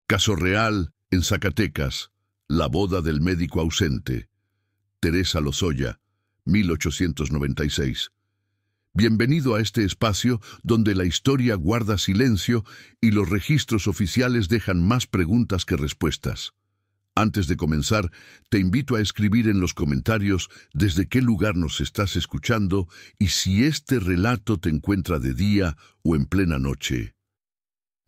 Caso real en Zacatecas, la boda del médico ausente. Teresa Lozoya, 1896. Bienvenido a este espacio donde la historia guarda silencio y los registros oficiales dejan más preguntas que respuestas. Antes de comenzar, te invito a escribir en los comentarios desde qué lugar nos estás escuchando y si este relato te encuentra de día o en plena noche.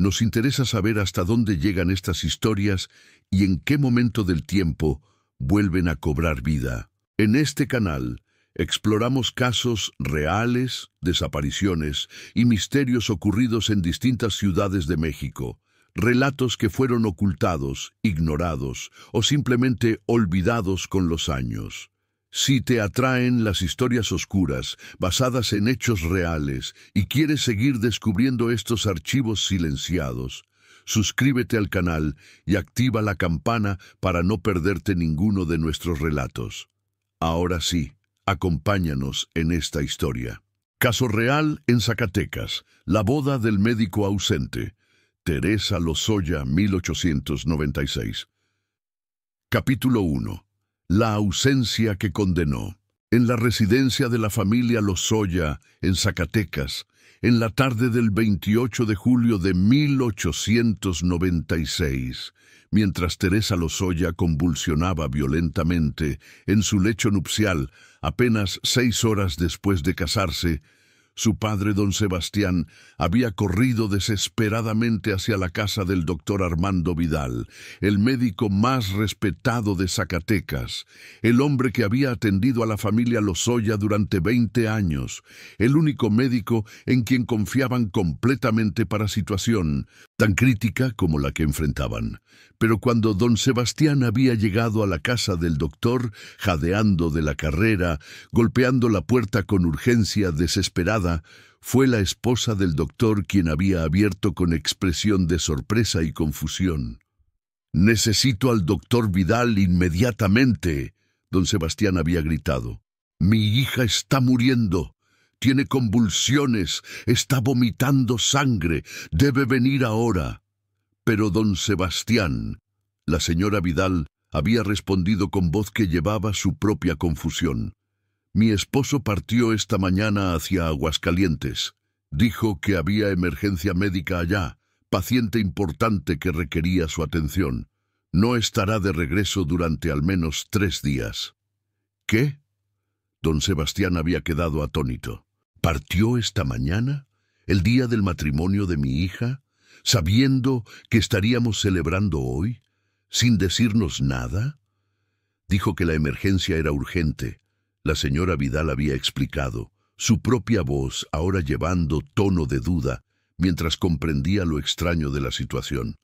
Nos interesa saber hasta dónde llegan estas historias y en qué momento del tiempo vuelven a cobrar vida. En este canal exploramos casos reales, desapariciones y misterios ocurridos en distintas ciudades de México. Relatos que fueron ocultados, ignorados o simplemente olvidados con los años. Si te atraen las historias oscuras, basadas en hechos reales, y quieres seguir descubriendo estos archivos silenciados, suscríbete al canal y activa la campana para no perderte ninguno de nuestros relatos. Ahora sí, acompáñanos en esta historia. Caso real en Zacatecas, la boda del médico ausente. Teresa Lozoya, 1896. Capítulo 1. La ausencia que condenó. En la residencia de la familia Lozoya, en Zacatecas, en la tarde del 28 de julio de 1896, mientras Teresa Lozoya convulsionaba violentamente en su lecho nupcial apenas 6 horas después de casarse, su padre, don Sebastián, había corrido desesperadamente hacia la casa del doctor Armando Vidal, el médico más respetado de Zacatecas, el hombre que había atendido a la familia Lozoya durante 20 años, el único médico en quien confiaban completamente para situación tan crítica como la que enfrentaban. Pero cuando don Sebastián había llegado a la casa del doctor, jadeando de la carrera, golpeando la puerta con urgencia desesperada, fue la esposa del doctor quien había abierto con expresión de sorpresa y confusión. «Necesito al doctor Vidal inmediatamente», don Sebastián había gritado. «Mi hija está muriendo. Tiene convulsiones, está vomitando sangre, debe venir ahora». Pero don Sebastián, la señora Vidal, había respondido con voz que llevaba su propia confusión. «Mi esposo partió esta mañana hacia Aguascalientes. Dijo que había emergencia médica allá, paciente importante que requería su atención. No estará de regreso durante al menos 3 días». «¿Qué?». Don Sebastián había quedado atónito. «¿Partió esta mañana? ¿El día del matrimonio de mi hija? ¿Sabiendo que estaríamos celebrando hoy? ¿Sin decirnos nada?». Dijo que la emergencia era urgente. La señora Vidal había explicado, su propia voz ahora llevando tono de duda, mientras comprendía lo extraño de la situación.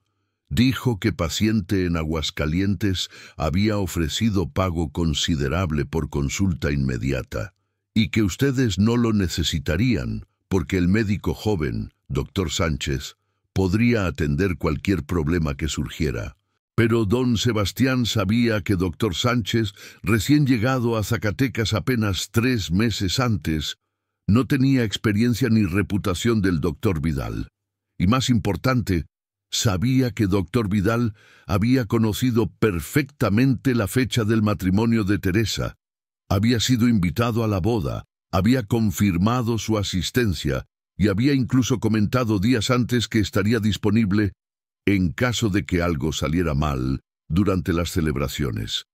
Dijo que paciente en Aguascalientes había ofrecido pago considerable por consulta inmediata, y que ustedes no lo necesitarían, porque el médico joven, doctor Sánchez, podría atender cualquier problema que surgiera. Pero don Sebastián sabía que doctor Sánchez, recién llegado a Zacatecas apenas 3 meses antes, no tenía experiencia ni reputación del doctor Vidal. Y más importante, sabía que doctor Vidal había conocido perfectamente la fecha del matrimonio de Teresa. Había sido invitado a la boda, había confirmado su asistencia y había incluso comentado días antes que estaría disponible en caso de que algo saliera mal durante las celebraciones.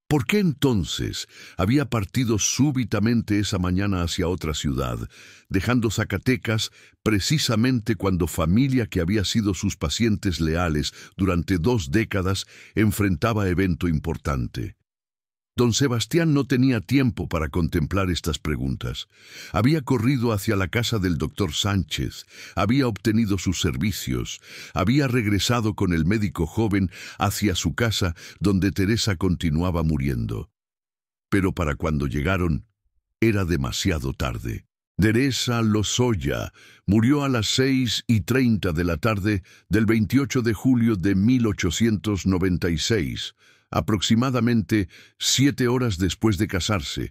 ¿Por qué entonces había partido súbitamente esa mañana hacia otra ciudad, dejando Zacatecas precisamente cuando familia que había sido sus pacientes leales durante 2 décadas enfrentaba evento importante? Don Sebastián no tenía tiempo para contemplar estas preguntas. Había corrido hacia la casa del doctor Sánchez, había obtenido sus servicios, había regresado con el médico joven hacia su casa donde Teresa continuaba muriendo. Pero para cuando llegaron, era demasiado tarde. Teresa Lozoya murió a las 6:30 de la tarde del 28 de julio de 1896, aproximadamente 7 horas después de casarse,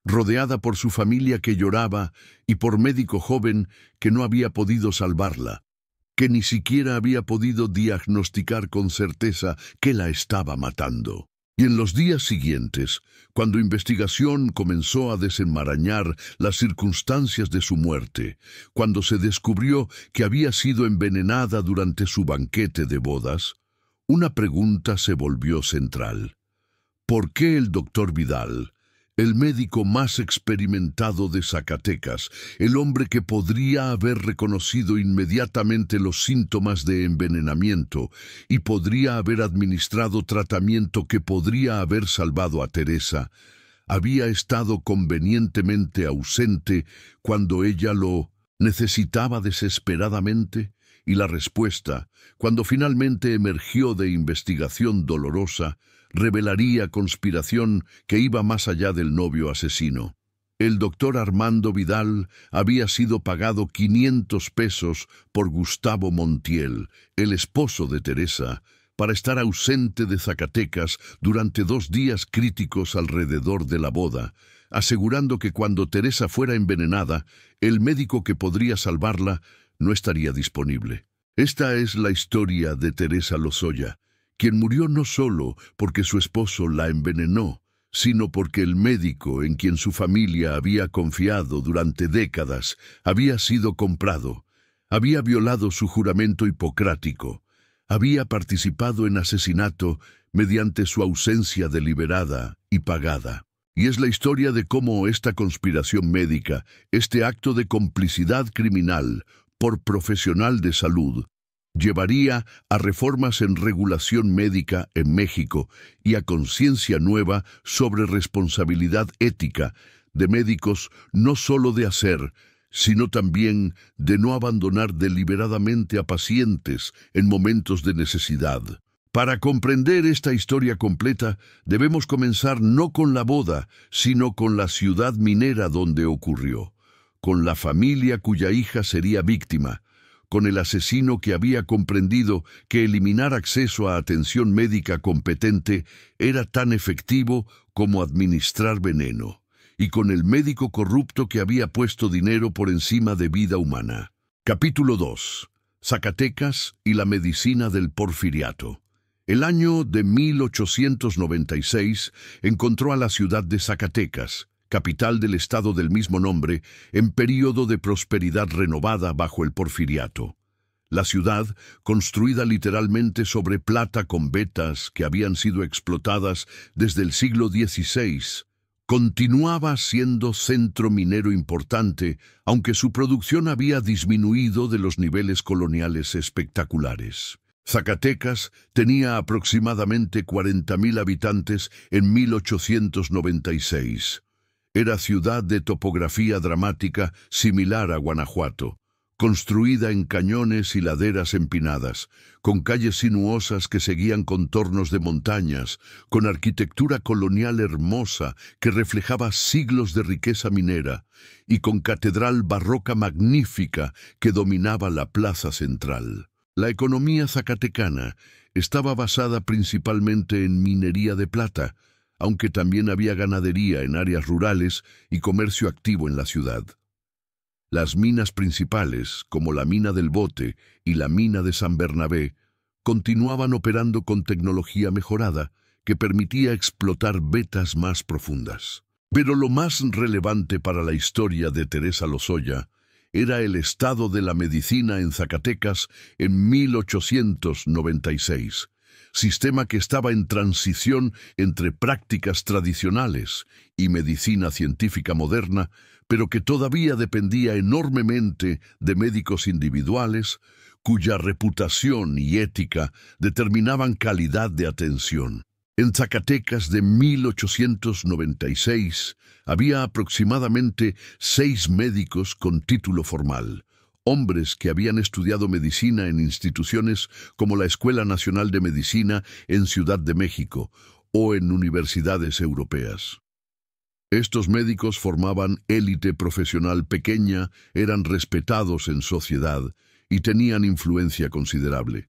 rodeada por su familia que lloraba y por médico joven que no había podido salvarla. que ni siquiera había podido diagnosticar con certeza que la estaba matando. Y en los días siguientes, cuando investigación comenzó a desenmarañar las circunstancias de su muerte, cuando se descubrió que había sido envenenada durante su banquete de bodas, una pregunta se volvió central. ¿Por qué el doctor Vidal, el médico más experimentado de Zacatecas, el hombre que podría haber reconocido inmediatamente los síntomas de envenenamiento y podría haber administrado tratamiento que podría haber salvado a Teresa, había estado convenientemente ausente cuando ella lo necesitaba desesperadamente? Y la respuesta, cuando finalmente emergió de investigación dolorosa, revelaría conspiración que iba más allá del novio asesino. El doctor Armando Vidal había sido pagado 500 pesos por Gustavo Montiel, el esposo de Teresa, para estar ausente de Zacatecas durante 2 días críticos alrededor de la boda, asegurando que cuando Teresa fuera envenenada, el médico que podría salvarla no estaría disponible. Esta es la historia de Teresa Lozoya, quien murió no solo porque su esposo la envenenó, sino porque el médico en quien su familia había confiado durante décadas había sido comprado, había violado su juramento hipocrático, había participado en asesinato mediante su ausencia deliberada y pagada. Y es la historia de cómo esta conspiración médica, este acto de complicidad criminal por profesional de salud, llevaría a reformas en regulación médica en México y a conciencia nueva sobre responsabilidad ética de médicos, no solo de hacer, sino también de no abandonar deliberadamente a pacientes en momentos de necesidad. Para comprender esta historia completa, debemos comenzar no con la boda, sino con la ciudad minera donde ocurrió, con la familia cuya hija sería víctima, con el asesino que había comprendido que eliminar acceso a atención médica competente era tan efectivo como administrar veneno, y con el médico corrupto que había puesto dinero por encima de vida humana. Capítulo 2. Zacatecas y la medicina del porfiriato. El año de 1896 encontró a la ciudad de Zacatecas, capital del estado del mismo nombre, en período de prosperidad renovada bajo el porfiriato. La ciudad, construida literalmente sobre plata con vetas que habían sido explotadas desde el siglo XVI, continuaba siendo centro minero importante, aunque su producción había disminuido de los niveles coloniales espectaculares. Zacatecas tenía aproximadamente 40.000 habitantes en 1896. Era ciudad de topografía dramática similar a Guanajuato, construida en cañones y laderas empinadas, con calles sinuosas que seguían contornos de montañas, con arquitectura colonial hermosa que reflejaba siglos de riqueza minera, y con catedral barroca magnífica que dominaba la plaza central. La economía zacatecana estaba basada principalmente en minería de plata, aunque también había ganadería en áreas rurales y comercio activo en la ciudad. Las minas principales, como la mina del Bote y la mina de San Bernabé, continuaban operando con tecnología mejorada que permitía explotar vetas más profundas. Pero lo más relevante para la historia de Teresa Lozoya era el estado de la medicina en Zacatecas en 1896, sistema que estaba en transición entre prácticas tradicionales y medicina científica moderna, pero que todavía dependía enormemente de médicos individuales, cuya reputación y ética determinaban calidad de atención. En Zacatecas de 1896 había aproximadamente 6 médicos con título formal, hombres que habían estudiado medicina en instituciones como la Escuela Nacional de Medicina en Ciudad de México o en universidades europeas. Estos médicos formaban élite profesional pequeña, eran respetados en sociedad y tenían influencia considerable.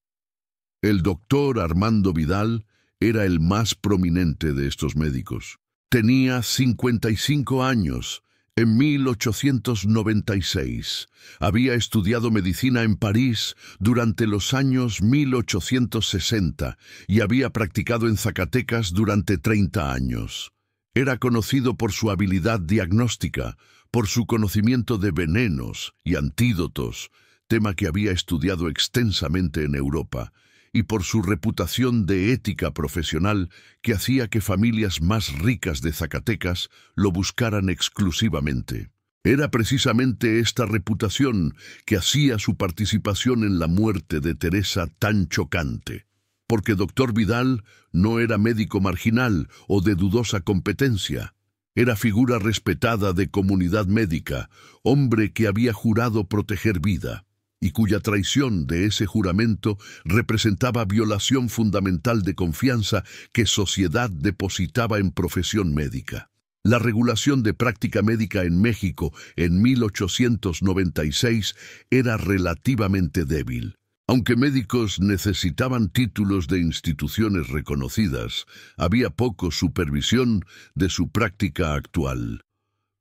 El doctor Armando Vidal era el más prominente de estos médicos. Tenía 55 años, En 1896 había estudiado medicina en París durante los años 1860 y había practicado en Zacatecas durante 30 años. Era conocido por su habilidad diagnóstica, por su conocimiento de venenos y antídotos, tema que había estudiado extensamente en Europa, y por su reputación de ética profesional que hacía que familias más ricas de Zacatecas lo buscaran exclusivamente. Era precisamente esta reputación que hacía su participación en la muerte de Teresa tan chocante. Porque Dr. Vidal no era médico marginal o de dudosa competencia. Era figura respetada de comunidad médica, hombre que había jurado proteger vida, y cuya traición de ese juramento representaba violación fundamental de confianza que sociedad depositaba en profesión médica. La regulación de práctica médica en México en 1896 era relativamente débil. Aunque médicos necesitaban títulos de instituciones reconocidas, había poca supervisión de su práctica actual.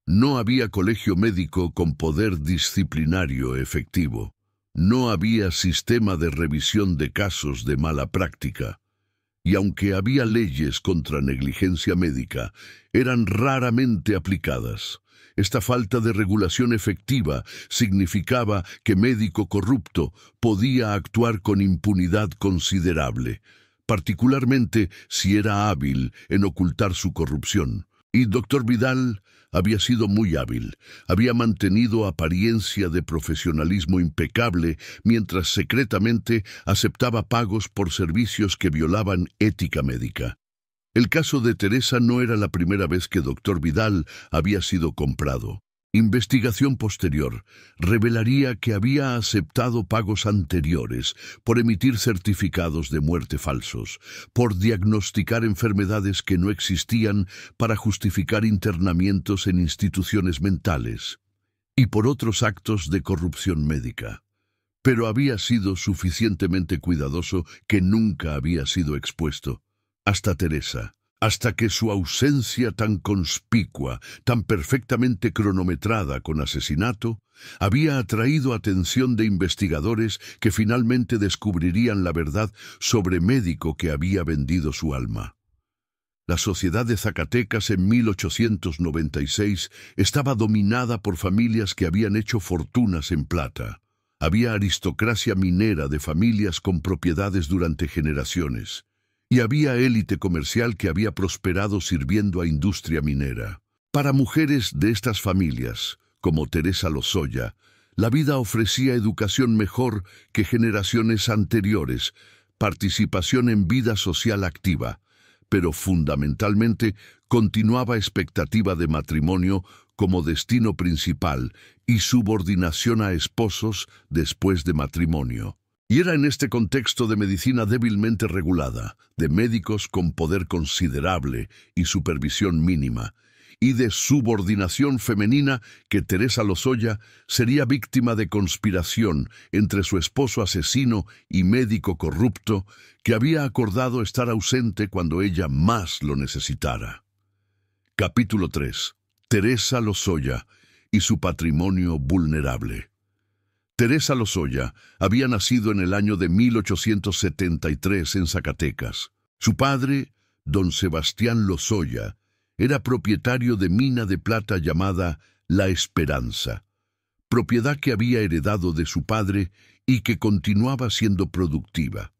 No había colegio médico con poder disciplinario efectivo. No había sistema de revisión de casos de mala práctica. Y aunque había leyes contra negligencia médica, eran raramente aplicadas. Esta falta de regulación efectiva significaba que médico corrupto podía actuar con impunidad considerable, particularmente si era hábil en ocultar su corrupción. Y Dr. Vidal había sido muy hábil, había mantenido apariencia de profesionalismo impecable mientras secretamente aceptaba pagos por servicios que violaban ética médica. El caso de Teresa no era la primera vez que Dr. Vidal había sido comprado. Investigación posterior revelaría que había aceptado pagos anteriores por emitir certificados de muerte falsos, por diagnosticar enfermedades que no existían para justificar internamientos en instituciones mentales, y por otros actos de corrupción médica. Pero había sido suficientemente cuidadoso que nunca había sido expuesto. Hasta Teresa. Hasta que su ausencia tan conspicua, tan perfectamente cronometrada con asesinato, había atraído atención de investigadores que finalmente descubrirían la verdad sobre médico que había vendido su alma. La sociedad de Zacatecas en 1896 estaba dominada por familias que habían hecho fortunas en plata. Había aristocracia minera de familias con propiedades durante generaciones. Y había élite comercial que había prosperado sirviendo a industria minera. Para mujeres de estas familias, como Teresa Lozoya, la vida ofrecía educación mejor que generaciones anteriores, participación en vida social activa, pero fundamentalmente continuaba expectativa de matrimonio como destino principal y subordinación a esposos después de matrimonio. Y era en este contexto de medicina débilmente regulada, de médicos con poder considerable y supervisión mínima, y de subordinación femenina que Teresa Lozoya sería víctima de conspiración entre su esposo asesino y médico corrupto que había acordado estar ausente cuando ella más lo necesitara. Capítulo 3. Teresa Lozoya y su patrimonio vulnerable. Teresa Lozoya había nacido en el año de 1873 en Zacatecas. Su padre, don Sebastián Lozoya, era propietario de mina de plata llamada La Esperanza, propiedad que había heredado de su padre y que continuaba siendo productiva.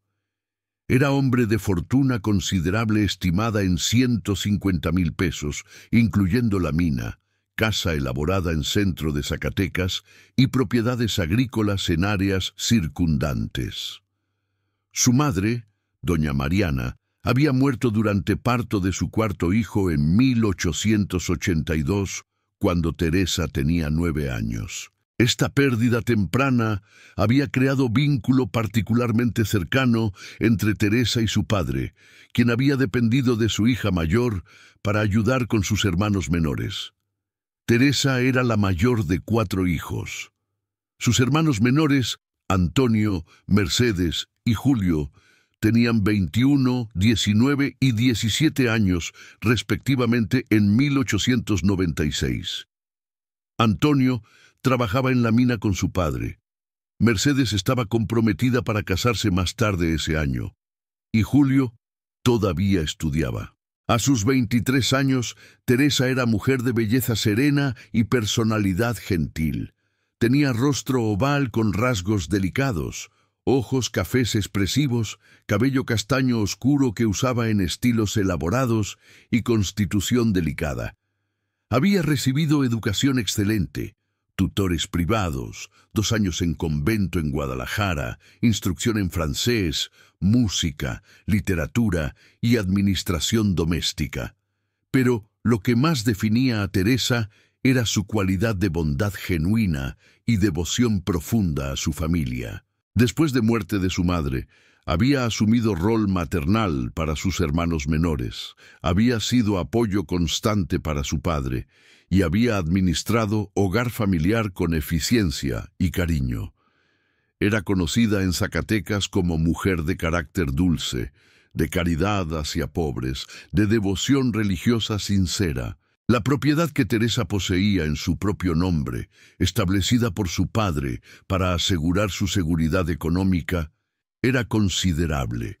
Era hombre de fortuna considerable estimada en 150,000 pesos, incluyendo la mina, casa elaborada en centro de Zacatecas y propiedades agrícolas en áreas circundantes. Su madre, doña Mariana, había muerto durante parto de su cuarto hijo en 1882, cuando Teresa tenía 9 años. Esta pérdida temprana había creado vínculo particularmente cercano entre Teresa y su padre, quien había dependido de su hija mayor para ayudar con sus hermanos menores. Teresa era la mayor de 4 hijos. Sus hermanos menores, Antonio, Mercedes y Julio, tenían 21, 19 y 17 años, respectivamente, en 1896. Antonio trabajaba en la mina con su padre. Mercedes estaba comprometida para casarse más tarde ese año. Y Julio todavía estudiaba. A sus 23 años, Teresa era mujer de belleza serena y personalidad gentil. Tenía rostro oval con rasgos delicados, ojos cafés expresivos, cabello castaño oscuro que usaba en estilos elaborados y constitución delicada. Había recibido educación excelente, tutores privados, 2 años en convento en Guadalajara, instrucción en francés, música, literatura y administración doméstica. Pero lo que más definía a Teresa era su cualidad de bondad genuina y devoción profunda a su familia. Después de muerte de su madre, había asumido rol maternal para sus hermanos menores, había sido apoyo constante para su padre y había administrado hogar familiar con eficiencia y cariño. Era conocida en Zacatecas como mujer de carácter dulce, de caridad hacia pobres, de devoción religiosa sincera. La propiedad que Teresa poseía en su propio nombre, establecida por su padre para asegurar su seguridad económica, era considerable.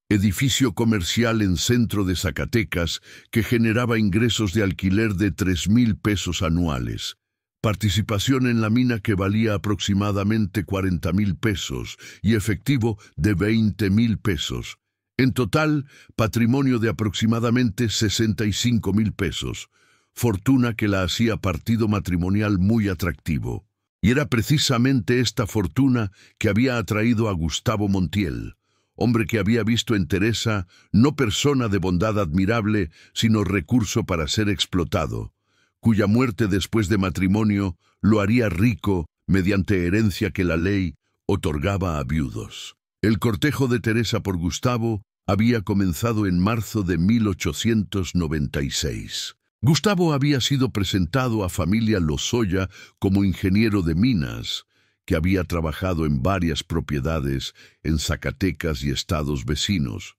Edificio comercial en centro de Zacatecas que generaba ingresos de alquiler de 3,000 pesos anuales. Participación en la mina que valía aproximadamente 40,000 pesos y efectivo de 20,000 pesos. En total, patrimonio de aproximadamente 65,000 pesos. Fortuna que la hacía partido matrimonial muy atractivo. Y era precisamente esta fortuna que había atraído a Gustavo Montiel, hombre que había visto en Teresa no persona de bondad admirable, sino recurso para ser explotado, cuya muerte después de matrimonio lo haría rico mediante herencia que la ley otorgaba a viudos. El cortejo de Teresa por Gustavo había comenzado en marzo de 1896. Gustavo había sido presentado a familia Lozoya como ingeniero de minas, que había trabajado en varias propiedades en Zacatecas y estados vecinos.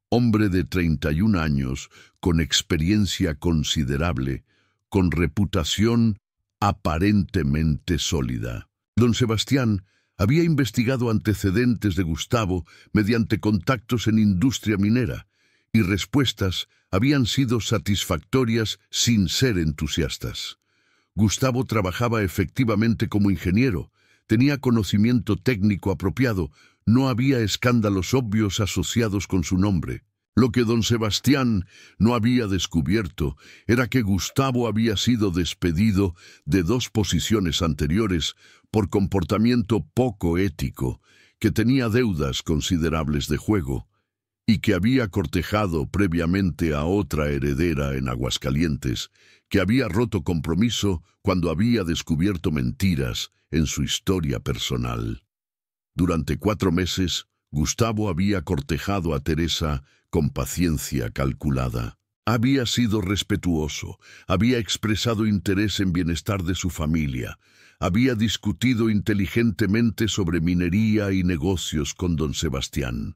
Hombre de 31 años, con experiencia considerable, con reputación aparentemente sólida. Don Sebastián había investigado antecedentes de Gustavo mediante contactos en industria minera, y respuestas habían sido satisfactorias sin ser entusiastas. Gustavo trabajaba efectivamente como ingeniero, tenía conocimiento técnico apropiado, no había escándalos obvios asociados con su nombre. Lo que don Sebastián no había descubierto era que Gustavo había sido despedido de 2 posiciones anteriores por comportamiento poco ético, que tenía deudas considerables de juego, y que había cortejado previamente a otra heredera en Aguascalientes, que había roto compromiso cuando había descubierto mentiras en su historia personal. Durante 4 meses, Gustavo había cortejado a Teresa con paciencia calculada. Había sido respetuoso, había expresado interés en bienestar de su familia, había discutido inteligentemente sobre minería y negocios con don Sebastián,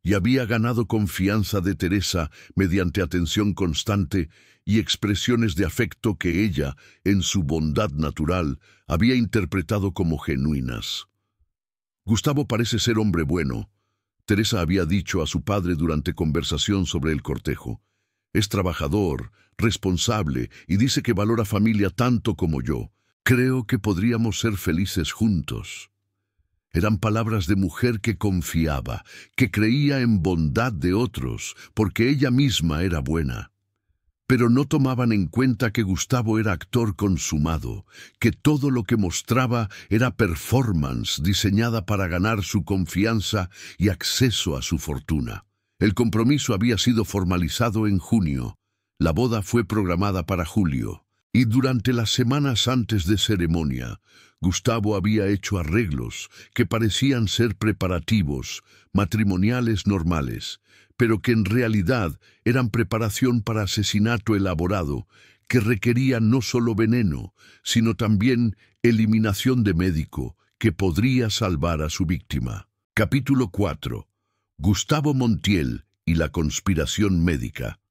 y había ganado confianza de Teresa mediante atención constante y expresiones de afecto que ella, en su bondad natural, había interpretado como genuinas. Gustavo parece ser hombre bueno, Teresa había dicho a su padre durante conversación sobre el cortejo. Es trabajador, responsable y dice que valora familia tanto como yo. Creo que podríamos ser felices juntos. Eran palabras de mujer que confiaba, que creía en bondad de otros, porque ella misma era buena. Pero no tomaban en cuenta que Gustavo era actor consumado, que todo lo que mostraba era performance diseñada para ganar su confianza y acceso a su fortuna. El compromiso había sido formalizado en junio, la boda fue programada para julio, y durante las semanas antes de ceremonia, Gustavo había hecho arreglos que parecían ser preparativos, matrimoniales normales, pero que en realidad eran preparación para asesinato elaborado, que requería no solo veneno, sino también eliminación de médico, que podría salvar a su víctima. Capítulo 4. Gustavo Montiel y la conspiración médica.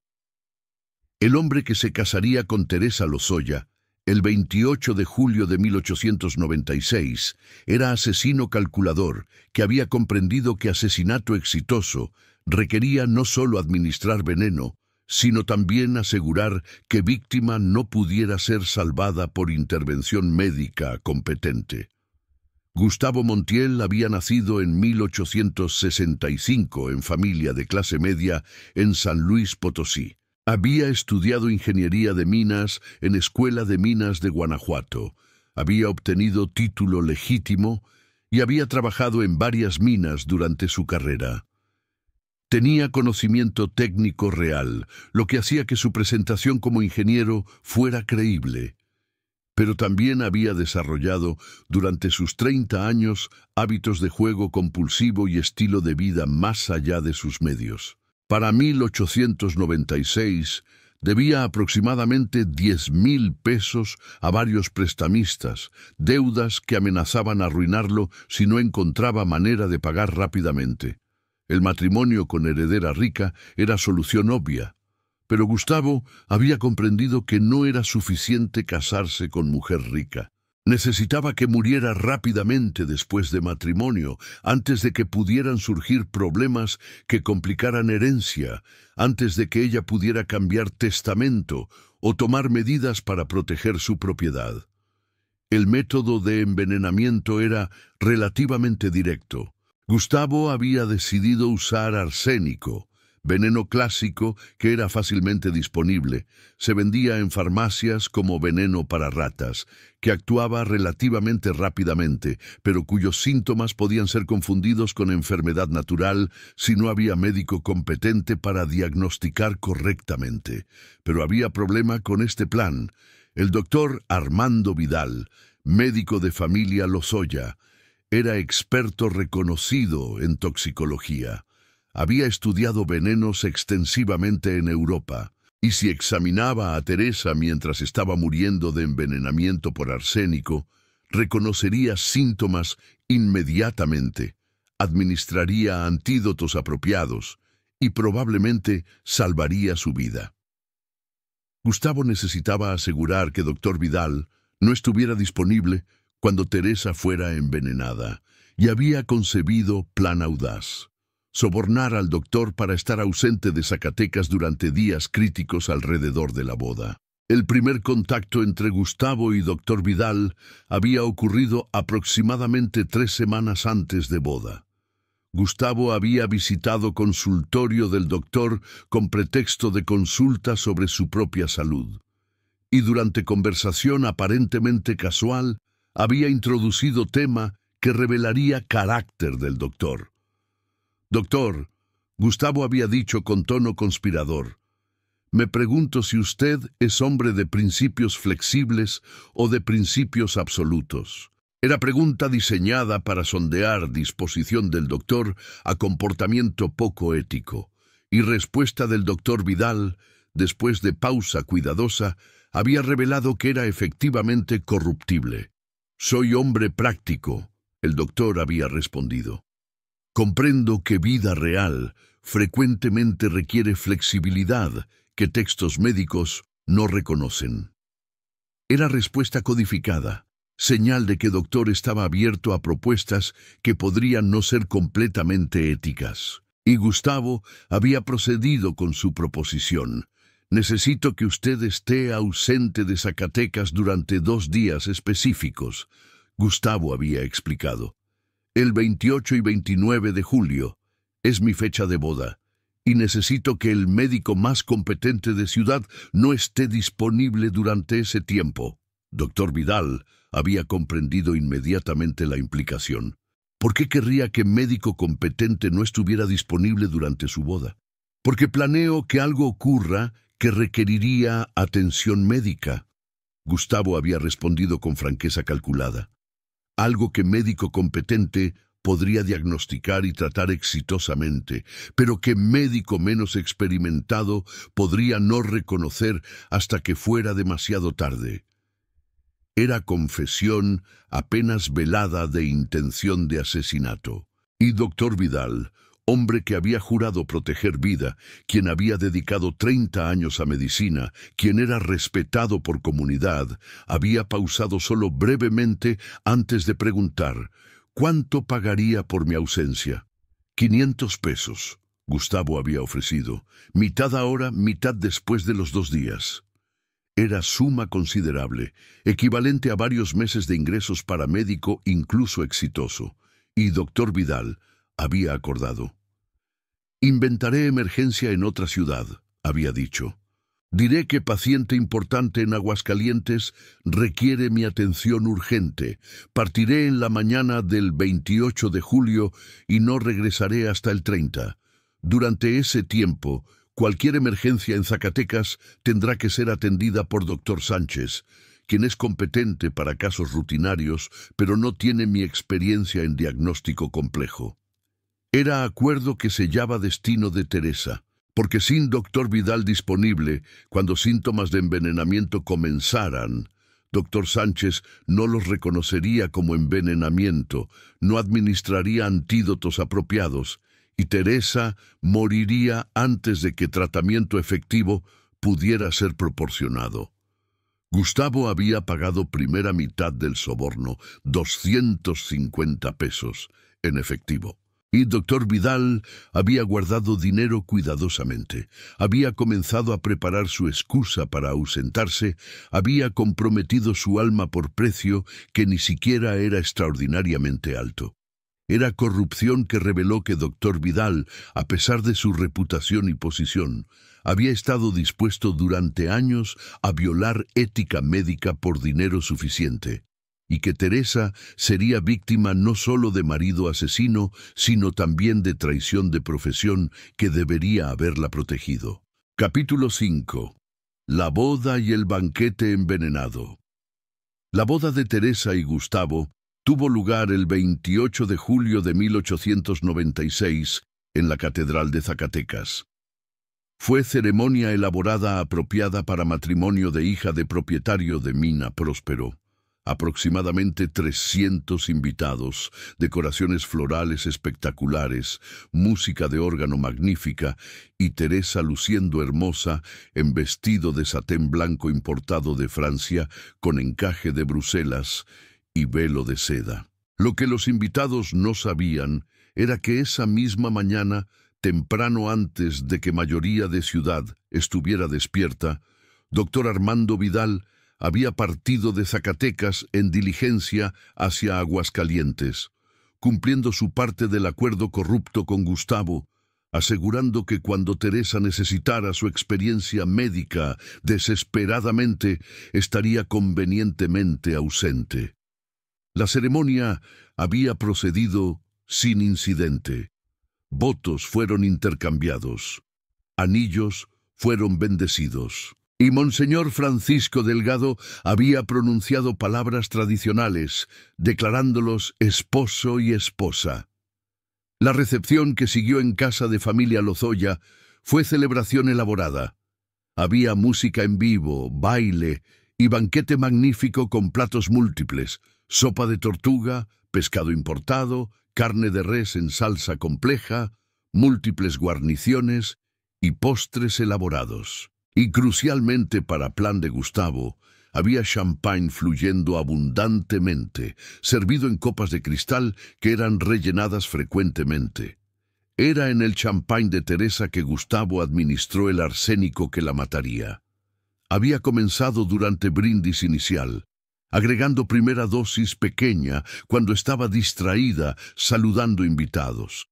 El hombre que se casaría con Teresa Lozoya El 28 de julio de 1896 era asesino calculador que había comprendido que asesinato exitoso requería no solo administrar veneno, sino también asegurar que víctima no pudiera ser salvada por intervención médica competente. Gustavo Montiel había nacido en 1865 en familia de clase media en San Luis Potosí. Había estudiado ingeniería de minas en Escuela de Minas de Guanajuato. Había obtenido título legítimo y había trabajado en varias minas durante su carrera. Tenía conocimiento técnico real, lo que hacía que su presentación como ingeniero fuera creíble. Pero también había desarrollado durante sus 30 años hábitos de juego compulsivo y estilo de vida más allá de sus medios. Para 1896 debía aproximadamente 10,000 pesos a varios prestamistas, deudas que amenazaban arruinarlo si no encontraba manera de pagar rápidamente. El matrimonio con heredera rica era solución obvia. Pero Gustavo había comprendido que no era suficiente casarse con mujer rica. Necesitaba que muriera rápidamente después de matrimonio, antes de que pudieran surgir problemas que complicaran herencia, antes de que ella pudiera cambiar testamento o tomar medidas para proteger su propiedad. El método de envenenamiento era relativamente directo. Gustavo había decidido usar arsénico, veneno clásico que era fácilmente disponible. Se vendía en farmacias como veneno para ratas, que actuaba relativamente rápidamente, pero cuyos síntomas podían ser confundidos con enfermedad natural si no había médico competente para diagnosticar correctamente. Pero había problema con este plan. El doctor Armando Vidal, médico de familia Lozoya, era experto reconocido en toxicología. Había estudiado venenos extensivamente en Europa, y si examinaba a Teresa mientras estaba muriendo de envenenamiento por arsénico, reconocería síntomas inmediatamente, administraría antídotos apropiados y probablemente salvaría su vida. Gustavo necesitaba asegurar que Dr. Vidal no estuviera disponible cuando Teresa fuera envenenada, y había concebido plan audaz. Sobornar al doctor para estar ausente de Zacatecas durante días críticos alrededor de la boda. El primer contacto entre Gustavo y Dr. Vidal había ocurrido aproximadamente 3 semanas antes de boda. Gustavo había visitado consultorio del doctor con pretexto de consulta sobre su propia salud, y durante conversación aparentemente casual había introducido tema que revelaría carácter del doctor. Doctor, Gustavo había dicho con tono conspirador, me pregunto si usted es hombre de principios flexibles o de principios absolutos. Era pregunta diseñada para sondear disposición del doctor a comportamiento poco ético, y respuesta del doctor Vidal, después de pausa cuidadosa, había revelado que era efectivamente corruptible. Soy hombre práctico, el doctor había respondido. Comprendo que vida real frecuentemente requiere flexibilidad que textos médicos no reconocen. Era respuesta codificada, señal de que doctor estaba abierto a propuestas que podrían no ser completamente éticas. Y Gustavo había procedido con su proposición. Necesito que usted esté ausente de Zacatecas durante 2 días específicos, Gustavo había explicado. El 28 y 29 de julio es mi fecha de boda, y necesito que el médico más competente de ciudad no esté disponible durante ese tiempo. Doctor Vidal había comprendido inmediatamente la implicación. ¿Por qué querría que médico competente no estuviera disponible durante su boda? Porque planeo que algo ocurra que requeriría atención médica. Gustavo había respondido con franqueza calculada. Algo que médico competente podría diagnosticar y tratar exitosamente, pero que médico menos experimentado podría no reconocer hasta que fuera demasiado tarde. Era confesión apenas velada de intención de asesinato. Y doctor Vidal, hombre que había jurado proteger vida, quien había dedicado 30 años a medicina, quien era respetado por comunidad, había pausado solo brevemente antes de preguntar: ¿cuánto pagaría por mi ausencia? 500 pesos. Gustavo había ofrecido, mitad ahora, mitad después de los 2 días. Era suma considerable, equivalente a varios meses de ingresos para médico incluso exitoso. Y doctor Vidal había acordado. Inventaré emergencia en otra ciudad, había dicho. Diré que paciente importante en Aguascalientes requiere mi atención urgente. Partiré en la mañana del 28 de julio y no regresaré hasta el 30. Durante ese tiempo, cualquier emergencia en Zacatecas tendrá que ser atendida por doctor Sánchez, quien es competente para casos rutinarios, pero no tiene mi experiencia en diagnóstico complejo. Era acuerdo que sellaba destino de Teresa, porque sin doctor Vidal disponible, cuando síntomas de envenenamiento comenzaran, doctor Sánchez no los reconocería como envenenamiento, no administraría antídotos apropiados, y Teresa moriría antes de que tratamiento efectivo pudiera ser proporcionado. Gustavo había pagado primera mitad del soborno, 250 pesos, en efectivo. Y doctor Vidal había guardado dinero cuidadosamente, había comenzado a preparar su excusa para ausentarse, había comprometido su alma por precio que ni siquiera era extraordinariamente alto. Era corrupción que reveló que doctor Vidal, a pesar de su reputación y posición, había estado dispuesto durante años a violar ética médica por dinero suficiente, y que Teresa sería víctima no solo de marido asesino, sino también de traición de profesión que debería haberla protegido. Capítulo 5. La boda y el banquete envenenado. La boda de Teresa y Gustavo tuvo lugar el 28 de julio de 1896 en la Catedral de Zacatecas. Fue ceremonia elaborada apropiada para matrimonio de hija de propietario de mina próspero. Aproximadamente 300 invitados, decoraciones florales espectaculares, música de órgano magnífica y Teresa luciendo hermosa en vestido de satén blanco importado de Francia con encaje de Bruselas y velo de seda. Lo que los invitados no sabían era que esa misma mañana, temprano antes de que mayoría de ciudad estuviera despierta, doctor Armando Vidal había partido de Zacatecas en diligencia hacia Aguascalientes, cumpliendo su parte del acuerdo corrupto con Gustavo, asegurando que cuando Teresa necesitara su experiencia médica desesperadamente, estaría convenientemente ausente. La ceremonia había procedido sin incidente. Votos fueron intercambiados. Anillos fueron bendecidos. Y Monseñor Francisco Delgado había pronunciado palabras tradicionales, declarándolos esposo y esposa. La recepción que siguió en casa de familia Lozoya fue celebración elaborada. Había música en vivo, baile y banquete magnífico con platos múltiples, sopa de tortuga, pescado importado, carne de res en salsa compleja, múltiples guarniciones y postres elaborados. Y crucialmente para plan de Gustavo, había champán fluyendo abundantemente, servido en copas de cristal que eran rellenadas frecuentemente. Era en el champán de Teresa que Gustavo administró el arsénico que la mataría. Había comenzado durante brindis inicial, agregando primera dosis pequeña cuando estaba distraída saludando invitados.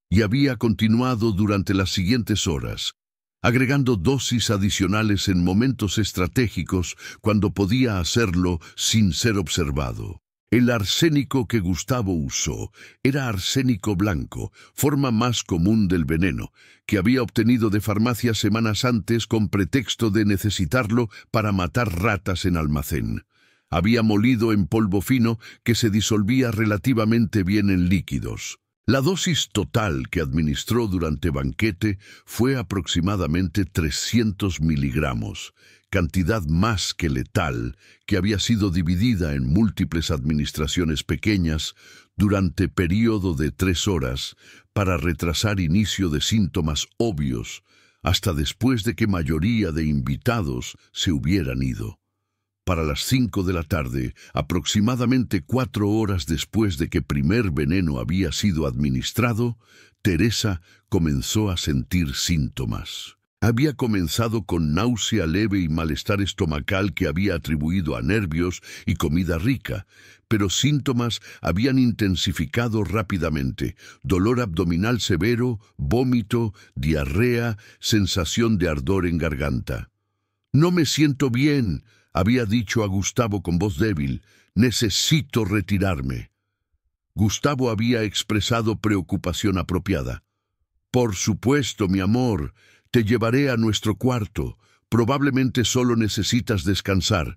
Y había continuado durante las siguientes horas, agregando dosis adicionales en momentos estratégicos cuando podía hacerlo sin ser observado. El arsénico que Gustavo usó era arsénico blanco, forma más común del veneno, que había obtenido de farmacia semanas antes con pretexto de necesitarlo para matar ratas en almacén. Había molido en polvo fino que se disolvía relativamente bien en líquidos. La dosis total que administró durante banquete fue aproximadamente 300 miligramos, cantidad más que letal que había sido dividida en múltiples administraciones pequeñas durante período de 3 horas para retrasar inicio de síntomas obvios hasta después de que mayoría de invitados se hubieran ido. Para las 5 de la tarde, aproximadamente 4 horas después de que primer veneno había sido administrado, Teresa comenzó a sentir síntomas. Había comenzado con náusea leve y malestar estomacal que había atribuido a nervios y comida rica, pero síntomas habían intensificado rápidamente: dolor abdominal severo, vómito, diarrea, sensación de ardor en garganta. «No me siento bien», había dicho a Gustavo con voz débil. «Necesito retirarme». Gustavo había expresado preocupación apropiada. «Por supuesto, mi amor. Te llevaré a nuestro cuarto. Probablemente solo necesitas descansar».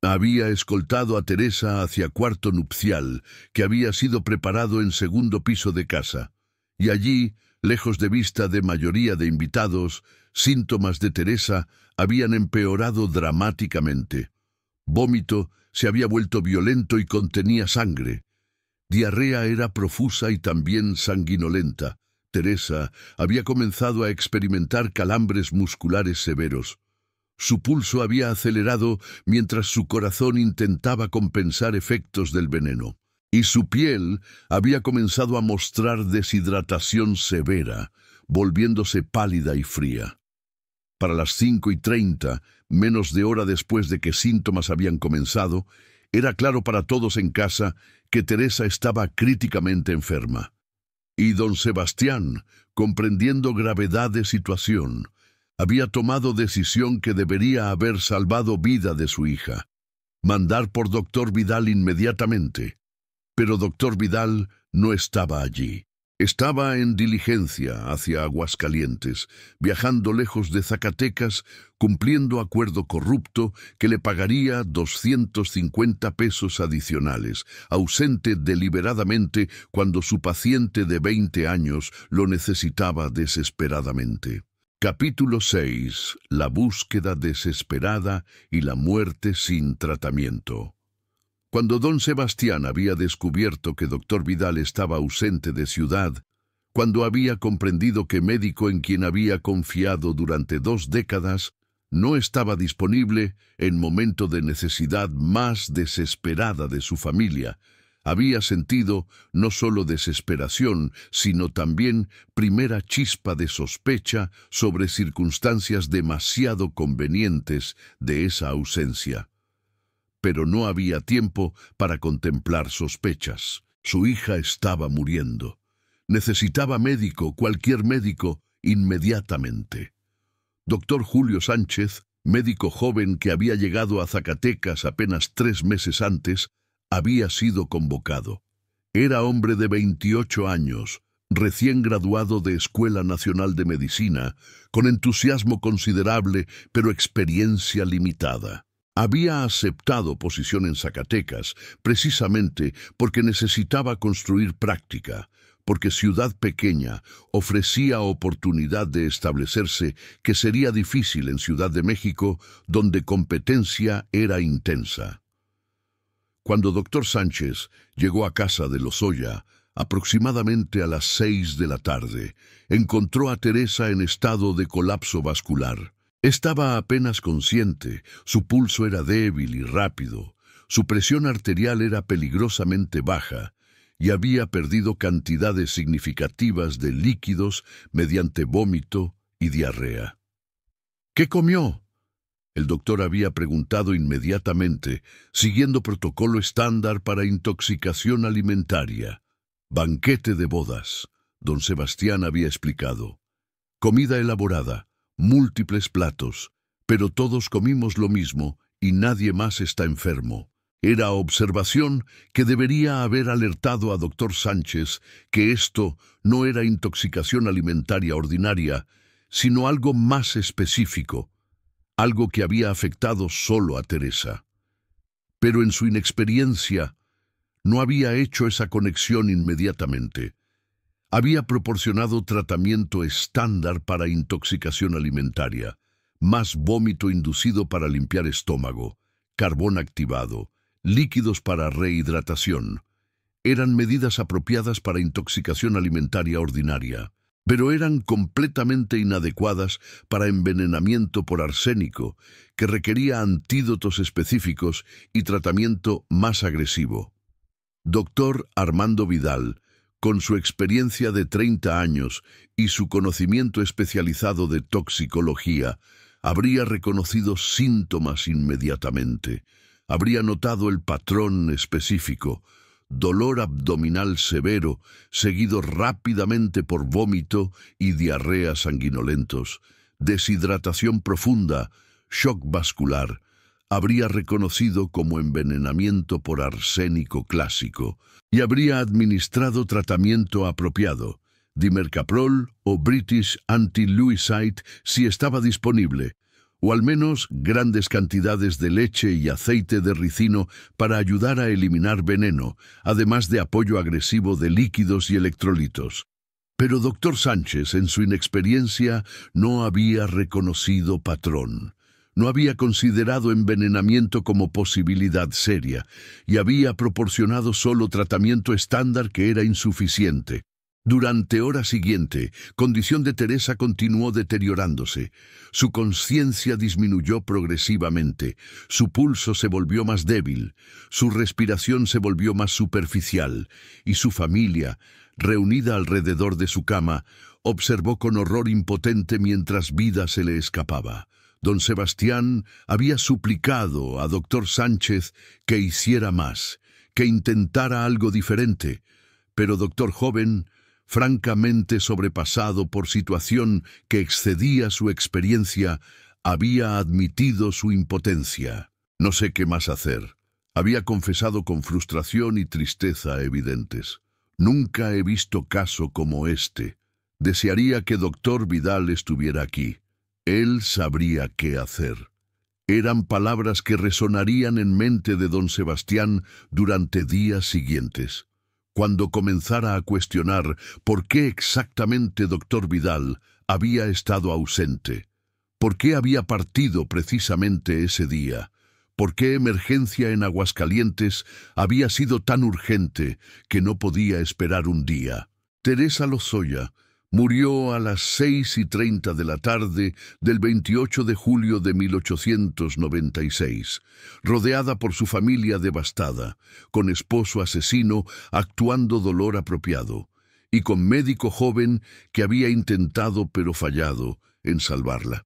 Había escoltado a Teresa hacia cuarto nupcial, que había sido preparado en segundo piso de casa. Y allí, lejos de vista de mayoría de invitados, síntomas de Teresa habían empeorado dramáticamente. Vómito se había vuelto violento y contenía sangre. Diarrea era profusa y también sanguinolenta. Teresa había comenzado a experimentar calambres musculares severos. Su pulso había acelerado mientras su corazón intentaba compensar efectos del veneno. Y su piel había comenzado a mostrar deshidratación severa, volviéndose pálida y fría. Para las 5:30, menos de hora después de que síntomas habían comenzado, era claro para todos en casa que Teresa estaba críticamente enferma. Y don Sebastián, comprendiendo gravedad de situación, había tomado decisión que debería haber salvado vida de su hija: mandar por doctor Vidal inmediatamente. Pero doctor Vidal no estaba allí. Estaba en diligencia hacia Aguascalientes, viajando lejos de Zacatecas, cumpliendo acuerdo corrupto que le pagaría 250 pesos adicionales, ausente deliberadamente cuando su paciente de 20 años lo necesitaba desesperadamente. Capítulo 6. La búsqueda desesperada y la muerte sin tratamiento. Cuando don Sebastián había descubierto que doctor Vidal estaba ausente de ciudad, cuando había comprendido que médico en quien había confiado durante 2 décadas no estaba disponible en momento de necesidad más desesperada de su familia, había sentido no solo desesperación, sino también primera chispa de sospecha sobre circunstancias demasiado convenientes de esa ausencia. Pero no había tiempo para contemplar sospechas. Su hija estaba muriendo. Necesitaba médico, cualquier médico, inmediatamente. Doctor Julio Sánchez, médico joven que había llegado a Zacatecas apenas 3 meses antes, había sido convocado. Era hombre de 28 años, recién graduado de Escuela Nacional de Medicina, con entusiasmo considerable, pero experiencia limitada. Había aceptado posición en Zacatecas precisamente porque necesitaba construir práctica, porque ciudad pequeña ofrecía oportunidad de establecerse que sería difícil en Ciudad de México, donde competencia era intensa. Cuando doctor Sánchez llegó a casa de Lozoya, aproximadamente a las 6 de la tarde, encontró a Teresa en estado de colapso vascular. Estaba apenas consciente, su pulso era débil y rápido, su presión arterial era peligrosamente baja y había perdido cantidades significativas de líquidos mediante vómito y diarrea. ¿Qué comió?, el doctor había preguntado inmediatamente, siguiendo protocolo estándar para intoxicación alimentaria. Banquete de bodas, don Sebastián había explicado. Comida elaborada, múltiples platos, pero todos comimos lo mismo y nadie más está enfermo. Era observación que debería haber alertado a doctor Sánchez que esto no era intoxicación alimentaria ordinaria, sino algo más específico, algo que había afectado solo a Teresa. Pero en su inexperiencia no había hecho esa conexión inmediatamente. Había proporcionado tratamiento estándar para intoxicación alimentaria, más vómito inducido para limpiar estómago, carbón activado, líquidos para rehidratación. eran medidas apropiadas para intoxicación alimentaria ordinaria, pero eran completamente inadecuadas para envenenamiento por arsénico, que requería antídotos específicos y tratamiento más agresivo. Doctor Armando Vidal, con su experiencia de 30 años y su conocimiento especializado de toxicología, habría reconocido síntomas inmediatamente. Habría notado el patrón específico: dolor abdominal severo, seguido rápidamente por vómito y diarrea sanguinolentos, deshidratación profunda, shock vascular. Habría reconocido como envenenamiento por arsénico clásico y habría administrado tratamiento apropiado, dimercaprol o British Anti-Lewisite si estaba disponible, o al menos grandes cantidades de leche y aceite de ricino para ayudar a eliminar veneno, además de apoyo agresivo de líquidos y electrolitos. Pero Dr. Sánchez, en su inexperiencia, no había reconocido patrón. No había considerado envenenamiento como posibilidad seria y había proporcionado solo tratamiento estándar que era insuficiente. Durante hora siguiente, condición de Teresa continuó deteriorándose. Su conciencia disminuyó progresivamente, su pulso se volvió más débil, su respiración se volvió más superficial, y su familia, reunida alrededor de su cama, observó con horror impotente mientras vida se le escapaba. Don Sebastián había suplicado a Dr. Sánchez que hiciera más, que intentara algo diferente, pero Dr. Joven, francamente sobrepasado por situación que excedía su experiencia, había admitido su impotencia. No sé qué más hacer. Había confesado con frustración y tristeza evidentes. Nunca he visto caso como este. Desearía que Dr. Vidal estuviera aquí. Él sabría qué hacer. Eran palabras que resonarían en mente de don Sebastián durante días siguientes. Cuando comenzara a cuestionar por qué exactamente Dr. Vidal había estado ausente, por qué había partido precisamente ese día, por qué emergencia en Aguascalientes había sido tan urgente que no podía esperar un día. Teresa Lozoya murió a las 6:30 de la tarde del 28 de julio de 1896, rodeada por su familia devastada, con esposo asesino actuando dolor apropiado, y con médico joven que había intentado pero fallado en salvarla.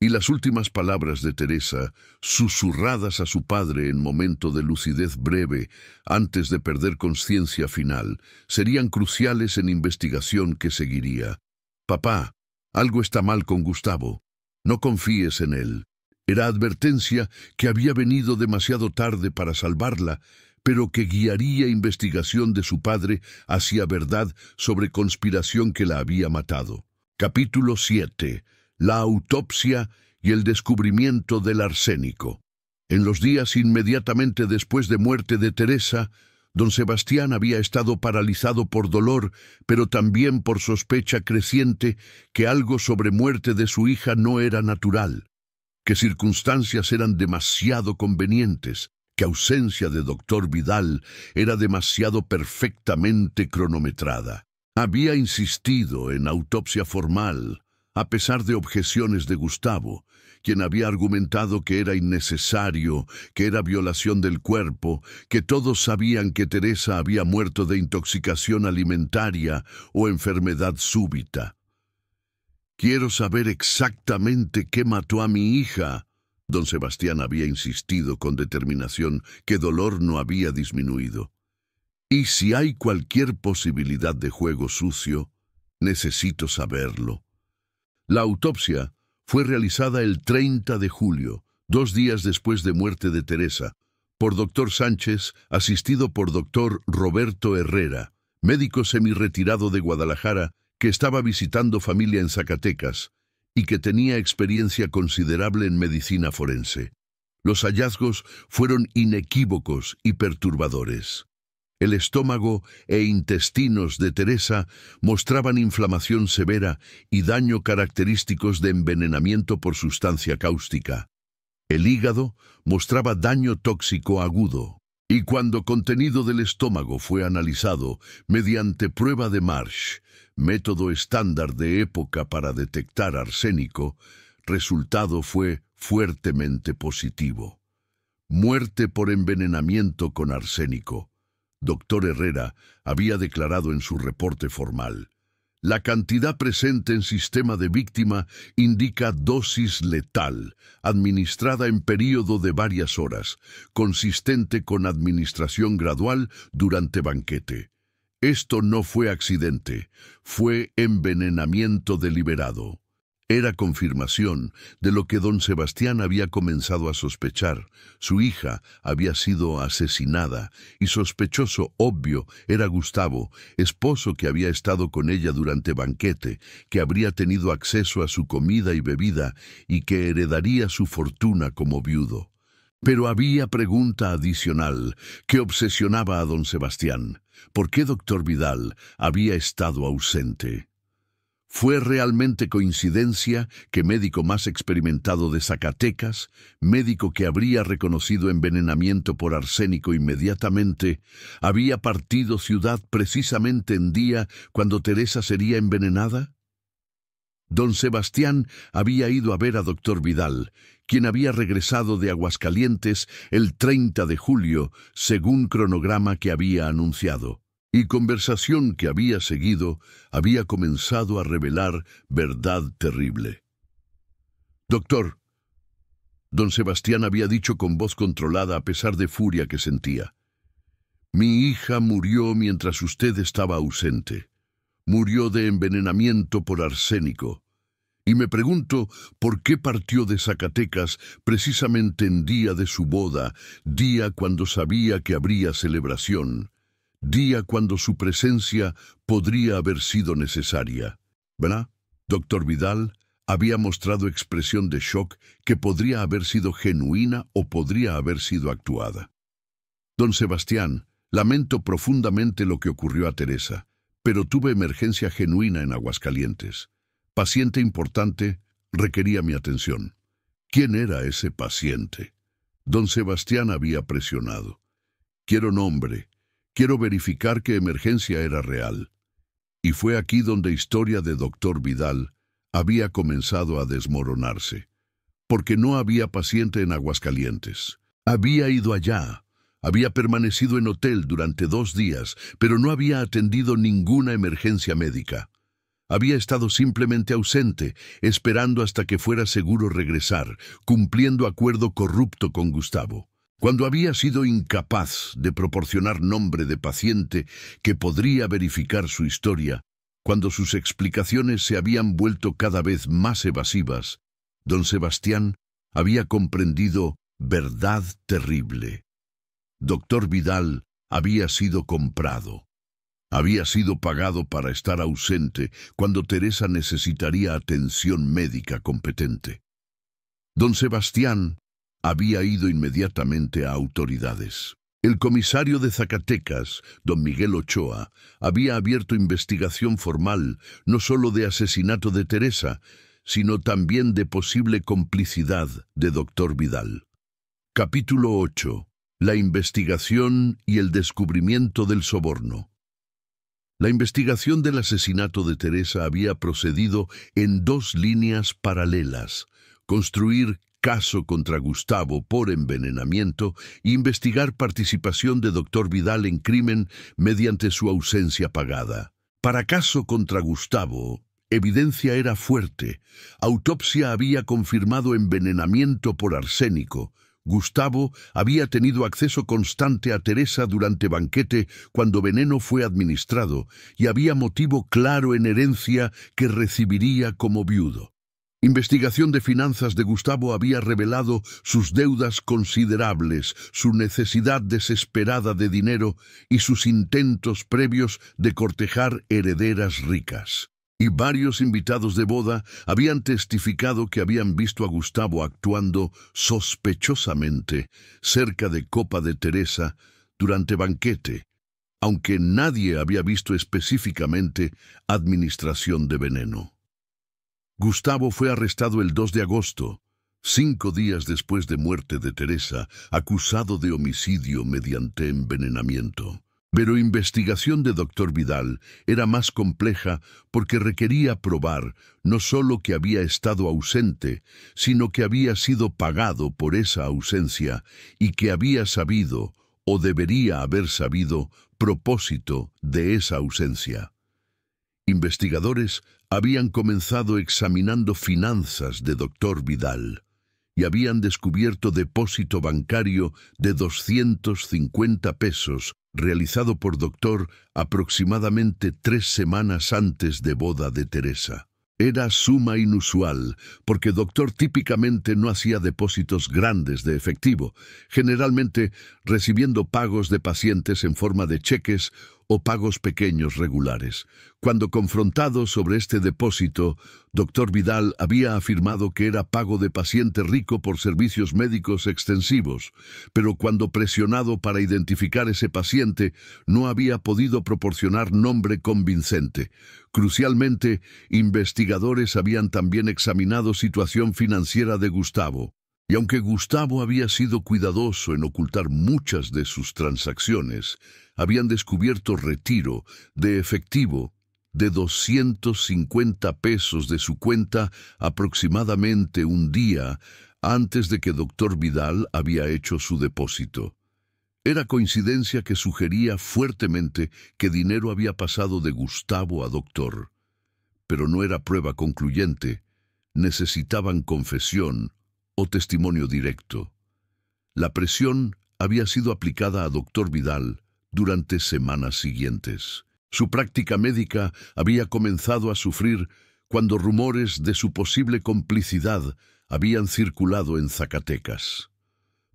Y las últimas palabras de Teresa, susurradas a su padre en momento de lucidez breve, antes de perder conciencia final, serían cruciales en investigación que seguiría. «Papá, algo está mal con Gustavo. No confíes en él». Era advertencia que había venido demasiado tarde para salvarla, pero que guiaría investigación de su padre hacia verdad sobre conspiración que la había matado. Capítulo 7. La autopsia y el descubrimiento del arsénico. En los días inmediatamente después de muerte de Teresa, don Sebastián había estado paralizado por dolor, pero también por sospecha creciente que algo sobre muerte de su hija no era natural, que circunstancias eran demasiado convenientes, que ausencia de Dr. Vidal era demasiado perfectamente cronometrada. Había insistido en autopsia formal, a pesar de objeciones de Gustavo, quien había argumentado que era innecesario, que era violación del cuerpo, que todos sabían que Teresa había muerto de intoxicación alimentaria o enfermedad súbita. «Quiero saber exactamente qué mató a mi hija». Don Sebastián había insistido con determinación que dolor no había disminuido. «Y si hay cualquier posibilidad de juego sucio, necesito saberlo». La autopsia fue realizada el 30 de julio, 2 días después de muerte de Teresa, por Dr. Sánchez, asistido por Dr. Roberto Herrera, médico semirretirado de Guadalajara que estaba visitando familia en Zacatecas y que tenía experiencia considerable en medicina forense. Los hallazgos fueron inequívocos y perturbadores. El estómago e intestinos de Teresa mostraban inflamación severa y daño característicos de envenenamiento por sustancia cáustica. El hígado mostraba daño tóxico agudo. Y cuando contenido del estómago fue analizado mediante prueba de Marsh, método estándar de época para detectar arsénico, resultado fue fuertemente positivo. Muerte por envenenamiento con arsénico. Dr. Herrera había declarado en su reporte formal: la cantidad presente en sistema de víctima indica dosis letal, administrada en período de varias horas, consistente con administración gradual durante banquete. Esto no fue accidente, fue envenenamiento deliberado. Era confirmación de lo que don Sebastián había comenzado a sospechar. Su hija había sido asesinada y sospechoso obvio era Gustavo, esposo que había estado con ella durante banquete, que habría tenido acceso a su comida y bebida y que heredaría su fortuna como viudo. Pero había pregunta adicional que obsesionaba a don Sebastián. ¿Por qué Dr. Vidal había estado ausente? ¿Fue realmente coincidencia que médico más experimentado de Zacatecas, médico que habría reconocido envenenamiento por arsénico inmediatamente, había partido ciudad precisamente en día cuando Teresa sería envenenada? Don Sebastián había ido a ver a Dr. Vidal, quien había regresado de Aguascalientes el 30 de julio, según cronograma que había anunciado. Y conversación que había seguido había comenzado a revelar verdad terrible. Doctor, don Sebastián había dicho con voz controlada a pesar de furia que sentía: mi hija murió mientras usted estaba ausente. Murió de envenenamiento por arsénico. Y me pregunto por qué partió de Zacatecas precisamente en día de su boda, día cuando sabía que habría celebración. Día cuando su presencia podría haber sido necesaria. ¿Verdad? Dr. Vidal había mostrado expresión de shock que podría haber sido genuina o podría haber sido actuada. Don Sebastián, lamento profundamente lo que ocurrió a Teresa, pero tuve emergencia genuina en Aguascalientes. Paciente importante requería mi atención. ¿Quién era ese paciente? Don Sebastián había presionado. Quiero nombre. Quiero verificar que emergencia era real. Y fue aquí donde historia de Dr. Vidal había comenzado a desmoronarse. Porque no había paciente en Aguascalientes. Había ido allá. Había permanecido en hotel durante 2 días, pero no había atendido ninguna emergencia médica. Había estado simplemente ausente, esperando hasta que fuera seguro regresar, cumpliendo acuerdo corrupto con Gustavo. Cuando había sido incapaz de proporcionar nombre de paciente que podría verificar su historia, cuando sus explicaciones se habían vuelto cada vez más evasivas, don Sebastián había comprendido verdad terrible. Dr. Vidal había sido comprado. Había sido pagado para estar ausente cuando Teresa necesitaría atención médica competente. Don Sebastián había ido inmediatamente a autoridades. El comisario de Zacatecas, don Miguel Ochoa, había abierto investigación formal no solo de asesinato de Teresa, sino también de posible complicidad de Dr. Vidal. Capítulo 8. La investigación y el descubrimiento del soborno. La investigación del asesinato de Teresa había procedido en 2 líneas paralelas: construir caso contra Gustavo por envenenamiento e investigar participación de Dr. Vidal en crimen mediante su ausencia pagada. Para caso contra Gustavo, evidencia era fuerte. Autopsia había confirmado envenenamiento por arsénico. Gustavo había tenido acceso constante a Teresa durante banquete cuando veneno fue administrado y había motivo claro en herencia que recibiría como viudo. Investigación de finanzas de Gustavo había revelado sus deudas considerables, su necesidad desesperada de dinero y sus intentos previos de cortejar herederas ricas. Y varios invitados de boda habían testificado que habían visto a Gustavo actuando sospechosamente cerca de copa de Teresa durante banquete, aunque nadie había visto específicamente administración de veneno. Gustavo fue arrestado el 2 de agosto, 5 días después de muerte de Teresa, acusado de homicidio mediante envenenamiento. Pero investigación de Dr. Vidal era más compleja porque requería probar no solo que había estado ausente, sino que había sido pagado por esa ausencia y que había sabido, o debería haber sabido, propósito de esa ausencia. Investigadores habían comenzado examinando finanzas de Dr. Vidal y habían descubierto depósito bancario de 250 pesos realizado por Doctor aproximadamente 3 semanas antes de boda de Teresa. Era suma inusual, porque Doctor típicamente no hacía depósitos grandes de efectivo, generalmente recibiendo pagos de pacientes en forma de cheques o pagos pequeños regulares. Cuando confrontado sobre este depósito, Dr. Vidal había afirmado que era pago de paciente rico por servicios médicos extensivos, pero cuando presionado para identificar ese paciente, no había podido proporcionar nombre convincente. Crucialmente, investigadores habían también examinado situación financiera de Gustavo. Y aunque Gustavo había sido cuidadoso en ocultar muchas de sus transacciones, habían descubierto retiro de efectivo de 250 pesos de su cuenta aproximadamente un día antes de que Dr. Vidal había hecho su depósito. Era coincidencia que sugería fuertemente que dinero había pasado de Gustavo a Doctor. Pero no era prueba concluyente. Necesitaban confesión o testimonio directo. La presión había sido aplicada a Dr. Vidal durante semanas siguientes. Su práctica médica había comenzado a sufrir cuando rumores de su posible complicidad habían circulado en Zacatecas.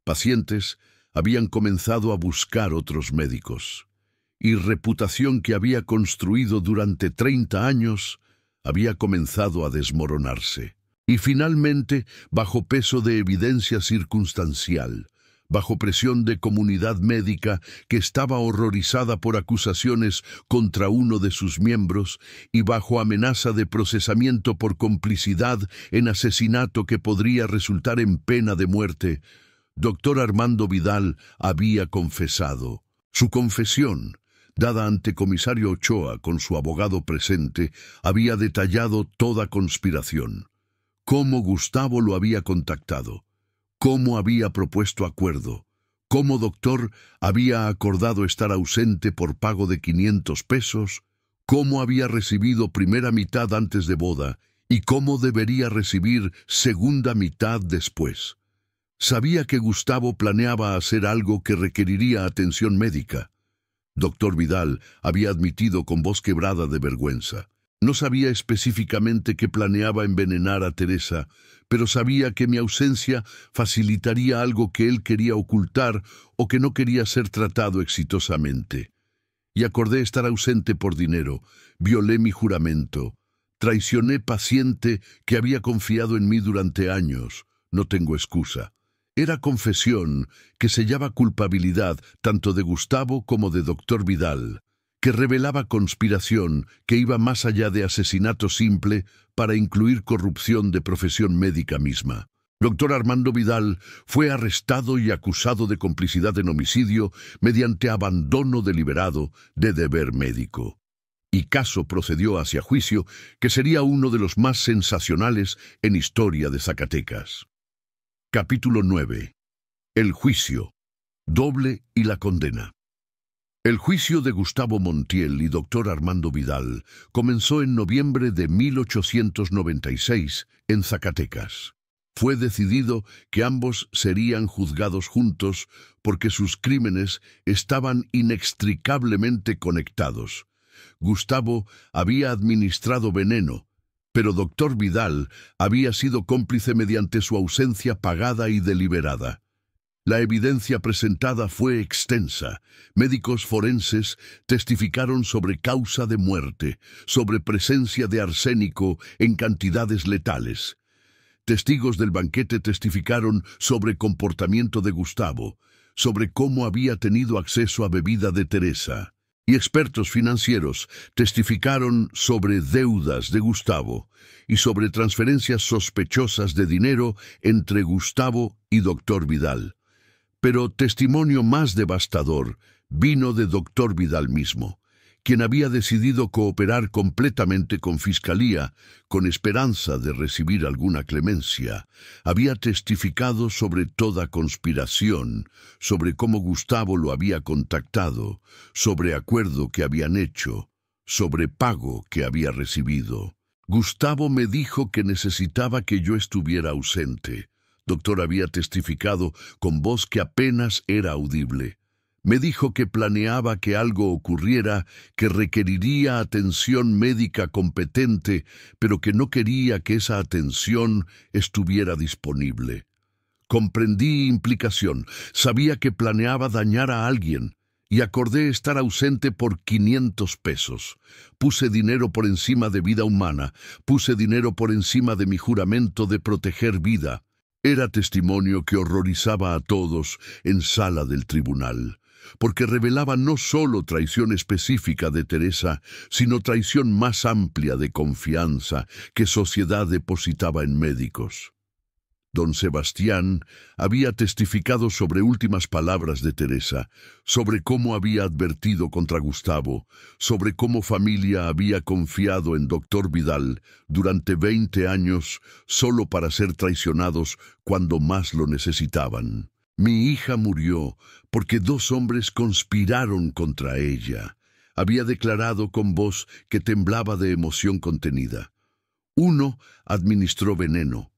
Pacientes habían comenzado a buscar otros médicos, y reputación que había construido durante 30 años había comenzado a desmoronarse. Y finalmente, bajo peso de evidencia circunstancial, bajo presión de comunidad médica que estaba horrorizada por acusaciones contra uno de sus miembros y bajo amenaza de procesamiento por complicidad en asesinato que podría resultar en pena de muerte, Dr. Armando Vidal había confesado. Su confesión, dada ante comisario Ochoa con su abogado presente, había detallado toda conspiración. Cómo Gustavo lo había contactado, cómo había propuesto acuerdo, cómo Doctor había acordado estar ausente por pago de 500 pesos, cómo había recibido primera mitad antes de boda y cómo debería recibir segunda mitad después. Sabía que Gustavo planeaba hacer algo que requeriría atención médica. Dr. Vidal había admitido con voz quebrada de vergüenza. No sabía específicamente que planeaba envenenar a Teresa, pero sabía que mi ausencia facilitaría algo que él quería ocultar o que no quería ser tratado exitosamente. Y acordé estar ausente por dinero, violé mi juramento, traicioné paciente que había confiado en mí durante años. No tengo excusa. Era confesión que sellaba culpabilidad tanto de Gustavo como de Dr. Vidal, que revelaba conspiración que iba más allá de asesinato simple para incluir corrupción de profesión médica misma. Dr. Armando Vidal fue arrestado y acusado de complicidad en homicidio mediante abandono deliberado de deber médico. Y caso procedió hacia juicio, que sería uno de los más sensacionales en historia de Zacatecas. Capítulo 9. El juicio. Doble y la condena. El juicio de Gustavo Montiel y Dr. Armando Vidal comenzó en noviembre de 1896 en Zacatecas. Fue decidido que ambos serían juzgados juntos porque sus crímenes estaban inextricablemente conectados. Gustavo había administrado veneno, pero Dr. Vidal había sido cómplice mediante su ausencia pagada y deliberada. La evidencia presentada fue extensa. Médicos forenses testificaron sobre causa de muerte, sobre presencia de arsénico en cantidades letales. Testigos del banquete testificaron sobre comportamiento de Gustavo, sobre cómo había tenido acceso a bebida de Teresa, y expertos financieros testificaron sobre deudas de Gustavo y sobre transferencias sospechosas de dinero entre Gustavo y Dr. Vidal. Pero testimonio más devastador vino de Dr. Vidal mismo, quien había decidido cooperar completamente con Fiscalía, con esperanza de recibir alguna clemencia. Había testificado sobre toda conspiración, sobre cómo Gustavo lo había contactado, sobre acuerdo que habían hecho, sobre pago que había recibido. Gustavo me dijo que necesitaba que yo estuviera ausente. Doctor había testificado con voz que apenas era audible. Me dijo que planeaba que algo ocurriera que requeriría atención médica competente, pero que no quería que esa atención estuviera disponible. Comprendí implicación, sabía que planeaba dañar a alguien, y acordé estar ausente por 500 pesos. Puse dinero por encima de vida humana, puse dinero por encima de mi juramento de proteger vida. Era testimonio que horrorizaba a todos en sala del tribunal, porque revelaba no solo traición específica de Teresa, sino traición más amplia de confianza que sociedad depositaba en médicos. Don Sebastián había testificado sobre últimas palabras de Teresa, sobre cómo había advertido contra Gustavo, sobre cómo familia había confiado en Dr. Vidal durante 20 años solo para ser traicionados cuando más lo necesitaban. Mi hija murió porque 2 hombres conspiraron contra ella. Había declarado con voz que temblaba de emoción contenida. Uno administró veneno.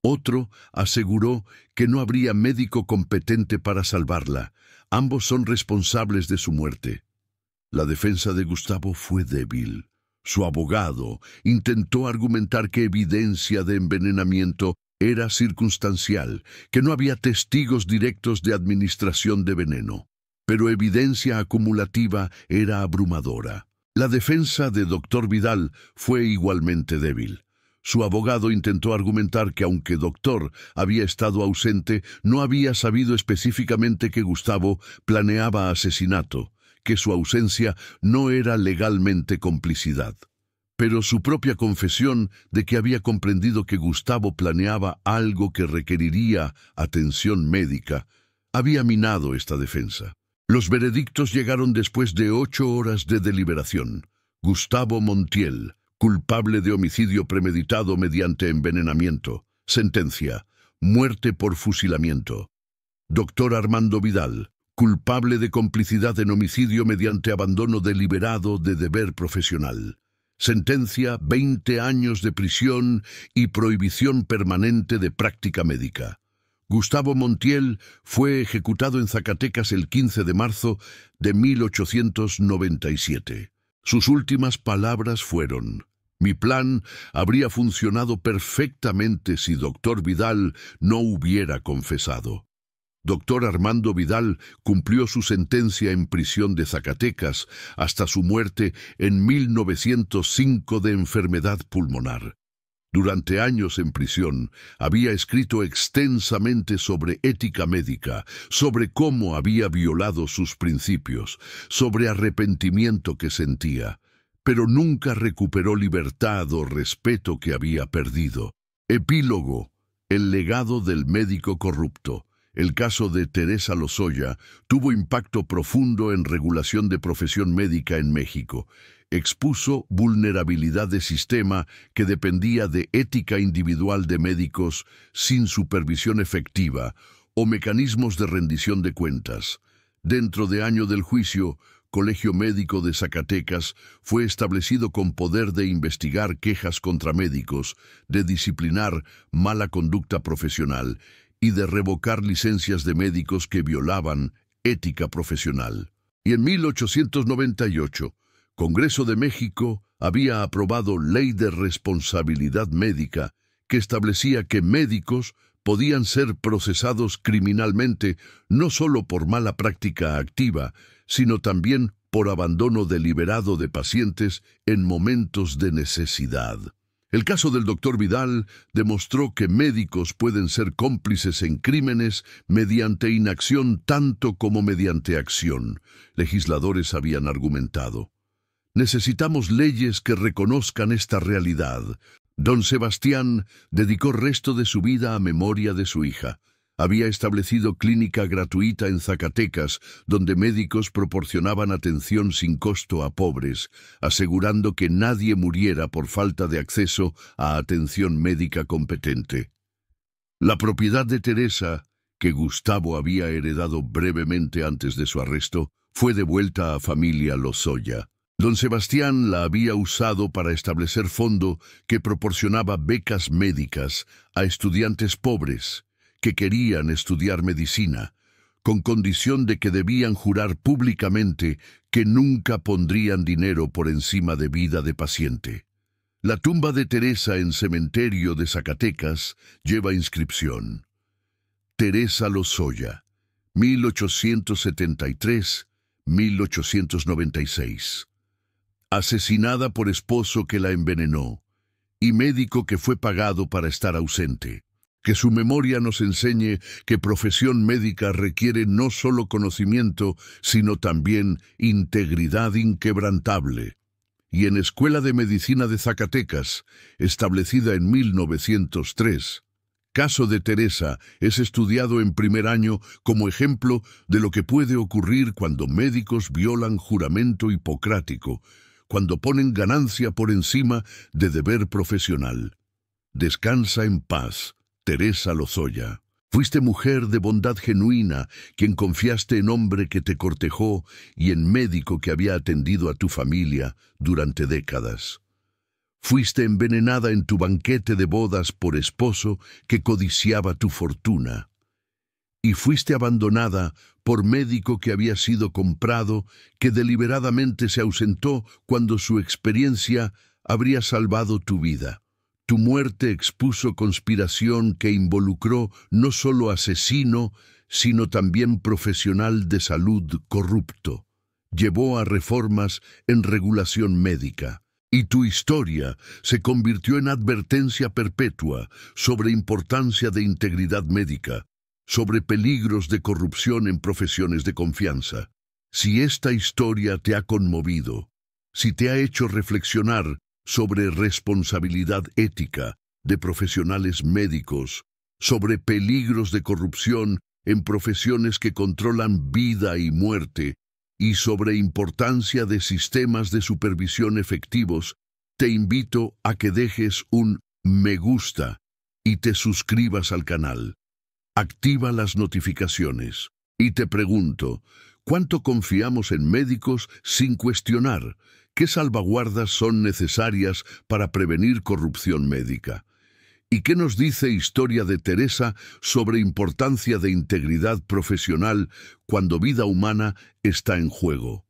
Otro aseguró que no habría médico competente para salvarla. Ambos son responsables de su muerte. La defensa de Gustavo fue débil. Su abogado intentó argumentar que evidencia de envenenamiento era circunstancial, que no había testigos directos de administración de veneno. Pero evidencia acumulativa era abrumadora. La defensa de Dr. Vidal fue igualmente débil. Su abogado intentó argumentar que aunque Doctor había estado ausente, no había sabido específicamente que Gustavo planeaba asesinato, que su ausencia no era legalmente complicidad. Pero su propia confesión de que había comprendido que Gustavo planeaba algo que requeriría atención médica había minado esta defensa. Los veredictos llegaron después de 8 horas de deliberación. Gustavo Montiel, culpable de homicidio premeditado mediante envenenamiento. Sentencia: muerte por fusilamiento. Dr. Armando Vidal, culpable de complicidad en homicidio mediante abandono deliberado de deber profesional. Sentencia: 20 años de prisión y prohibición permanente de práctica médica. Gustavo Montiel fue ejecutado en Zacatecas el 15 de marzo de 1897. Sus últimas palabras fueron: mi plan habría funcionado perfectamente si Dr. Vidal no hubiera confesado. Dr. Armando Vidal cumplió su sentencia en prisión de Zacatecas hasta su muerte en 1905 de enfermedad pulmonar. Durante años en prisión, había escrito extensamente sobre ética médica, sobre cómo había violado sus principios, sobre arrepentimiento que sentía, pero nunca recuperó libertad o respeto que había perdido. Epílogo: el legado del médico corrupto. El caso de Teresa Lozoya tuvo impacto profundo en regulación de profesión médica en México. Expuso vulnerabilidad de sistema que dependía de ética individual de médicos sin supervisión efectiva o mecanismos de rendición de cuentas. Dentro de año del juicio, Colegio Médico de Zacatecas fue establecido con poder de investigar quejas contra médicos, de disciplinar mala conducta profesional y de revocar licencias de médicos que violaban ética profesional. Y en 1898, Congreso de México había aprobado Ley de Responsabilidad Médica, que establecía que médicos podían ser procesados criminalmente no solo por mala práctica activa, sino también por abandono deliberado de pacientes en momentos de necesidad. El caso del doctor Vidal demostró que médicos pueden ser cómplices en crímenes mediante inacción tanto como mediante acción, legisladores habían argumentado. Necesitamos leyes que reconozcan esta realidad. Don Sebastián dedicó resto de su vida a memoria de su hija. Había establecido clínica gratuita en Zacatecas, donde médicos proporcionaban atención sin costo a pobres, asegurando que nadie muriera por falta de acceso a atención médica competente. La propiedad de Teresa, que Gustavo había heredado brevemente antes de su arresto, fue devuelta a familia Lozoya. Don Sebastián la había usado para establecer fondo que proporcionaba becas médicas a estudiantes pobres que querían estudiar medicina, con condición de que debían jurar públicamente que nunca pondrían dinero por encima de vida de paciente. La tumba de Teresa en cementerio de Zacatecas lleva inscripción: Teresa Lozoya, 1873-1896. Asesinada por esposo que la envenenó y médico que fue pagado para estar ausente. Que su memoria nos enseñe que profesión médica requiere no solo conocimiento, sino también integridad inquebrantable. Y en Escuela de Medicina de Zacatecas, establecida en 1903, caso de Teresa es estudiado en primer año como ejemplo de lo que puede ocurrir cuando médicos violan juramento hipocrático, cuando ponen ganancia por encima de deber profesional. Descansa en paz, Teresa Lozoya. Fuiste mujer de bondad genuina, quien confiaste en hombre que te cortejó y en médico que había atendido a tu familia durante décadas. Fuiste envenenada en tu banquete de bodas por esposo que codiciaba tu fortuna. Y fuiste abandonada por médico que había sido comprado, que deliberadamente se ausentó cuando su experiencia habría salvado tu vida. Tu muerte expuso conspiración que involucró no solo asesino, sino también profesional de salud corrupto. Llevó a reformas en regulación médica. Y tu historia se convirtió en advertencia perpetua sobre importancia de integridad médica, sobre peligros de corrupción en profesiones de confianza. Si esta historia te ha conmovido, si te ha hecho reflexionar sobre responsabilidad ética de profesionales médicos, sobre peligros de corrupción en profesiones que controlan vida y muerte, y sobre importancia de sistemas de supervisión efectivos, te invito a que dejes un me gusta y te suscribas al canal. Activa las notificaciones. Y te pregunto, ¿cuánto confiamos en médicos sin cuestionar? ¿Qué salvaguardas son necesarias para prevenir corrupción médica? ¿Y qué nos dice Historia de Teresa sobre importancia de integridad profesional cuando vida humana está en juego?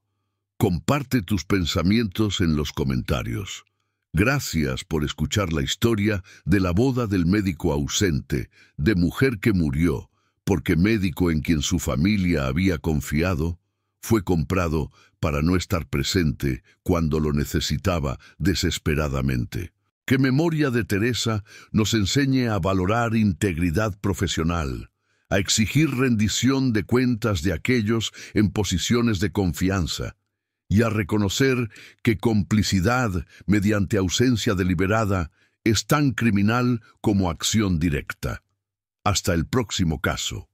Comparte tus pensamientos en los comentarios. Gracias por escuchar la historia de la boda del médico ausente, de mujer que murió, porque médico en quien su familia había confiado, fue comprado para no estar presente cuando lo necesitaba desesperadamente. Que Memoria de Teresa nos enseñe a valorar integridad profesional, a exigir rendición de cuentas de aquellos en posiciones de confianza y a reconocer que complicidad mediante ausencia deliberada es tan criminal como acción directa. Hasta el próximo caso.